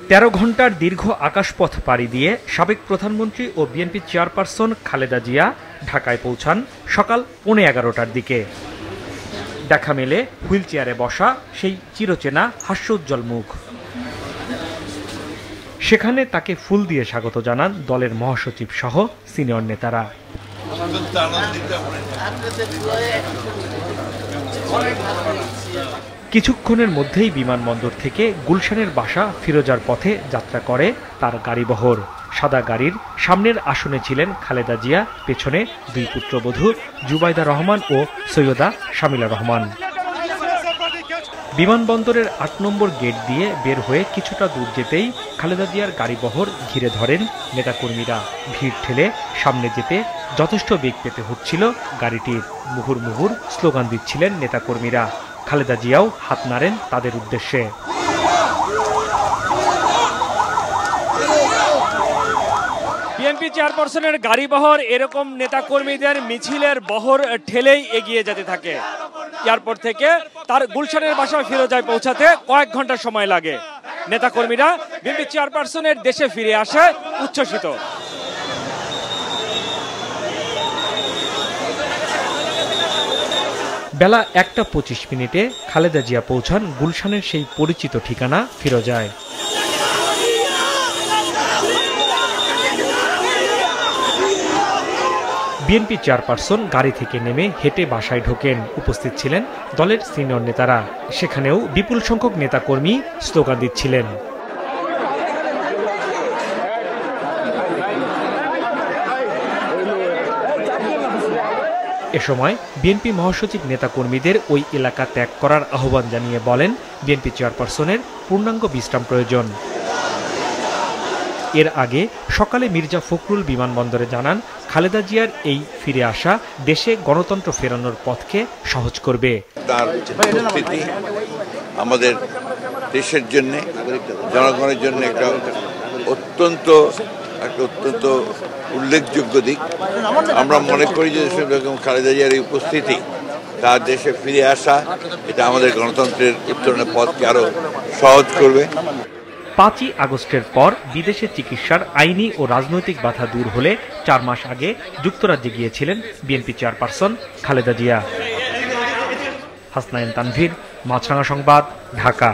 13 ঘণ্টার দীর্ঘ আকাশপথ পাড়ি দিয়ে সাবেক প্রধানমন্ত্রী ও বিএনপি চেয়ারপারসন খালেদা জিয়া ঢাকায় পৌঁছান সকাল 11:15টার দিকে। দেখা মেলে হুইল চেয়ারে বসা সেই চিরচেনা হাস্যোজ্জ্বল মুখ। সেখানে তাকে ফুল দিয়ে স্বাগত জানান দলের মহাসচিব সহ সিনিয়র নেতারা। কিছুক্ষণের মধ্যেই বিমানবন্দর থেকে গুলশানের বাসা ফিরোজার পথে যাত্রা করে তার গাড়িবহর। সাদা গাড়ির সামনের আসনে ছিলেন খালেদা জিয়া, পেছনে দুই পুত্রবধূ জুবাইদা রহমান ও সৈয়দা শামিলা রহমান। বিমানবন্দরের ৮ নম্বর গেট দিয়ে বের হয়ে কিছুটা দূর যেতেই খালেদা জিয়ার গাড়িবহর ঘিরে ধরেন নেতাকর্মীরা। ভিড় ঠেলে সামনে যেতে যথেষ্ট বেগ পেতে হচ্ছিল গাড়িটির। মুহুর্মুহুর স্লোগান দিচ্ছিলেন নেতাকর্মীরা। খালেদা জিয়াও হাত নাড়েন তাদের উদ্দেশ্যে। বিএনপি চেয়ারপারসনের গাড়িবহর এরকম নেতাকর্মীদের মিছিলের বহর ঠেলেই এগিয়ে যেতে থাকে। এয়ারপোর্ট থেকে তার গুলশানের বাসা ফিরোজায় পৌঁছাতে কয়েক ঘন্টা সময় লাগে। নেতাকর্মীরা বিএনপি চেয়ারপারসনের দেশে ফিরে আসে উচ্ছ্বসিত। বেলা 1:25 খালেদা জিয়া পৌঁছান গুলশানের সেই পরিচিত ঠিকানা ফিরোজায়। বিএনপি চেয়ারপারসন গাড়ি থেকে নেমে হেঁটে বাসায় ঢোকেন। উপস্থিত ছিলেন দলের সিনিয়র নেতারা। সেখানেও বিপুল সংখ্যক নেতাকর্মী স্লোগান দিচ্ছিলেন। এ সময় বিএনপি মহাসচিব নেতাকর্মীদের ওই এলাকা ত্যাগ করার আহ্বান জানিয়ে বলেন, বিএনপি চেয়ারপারসনের পূর্ণাঙ্গ বিশ্রাম প্রয়োজন। এর আগে সকালে মির্জা ফখরুল বিমানবন্দরে জানান, খালেদা জিয়ার এই ফিরে আসা দেশে গণতন্ত্র ফেরানোর পথকে সহজ করবে। তার উপস্থিতি আমাদের দেশের জন্য, জনগণের জন্য একটা অত্যন্ত উল্লেখযোগ্য দিক। আমরা মনে করি যে খালেদা জিয়ার এই উপস্থিতি, তার দেশে ফিরে আসা, এটা আমাদের গণতন্ত্রের উত্তরণের পথকে আরো সহজ করবে। 5ই আগস্টের পর বিদেশে চিকিৎসার আইনি ও রাজনৈতিক বাধা দূর হলে 4 মাস আগে যুক্তরাজ্যে গিয়েছিলেন বিএনপি চেয়ারপারসন খালেদা জিয়া। হাসনাইন তানভীর, মাছরাঙা সংবাদ, ঢাকা।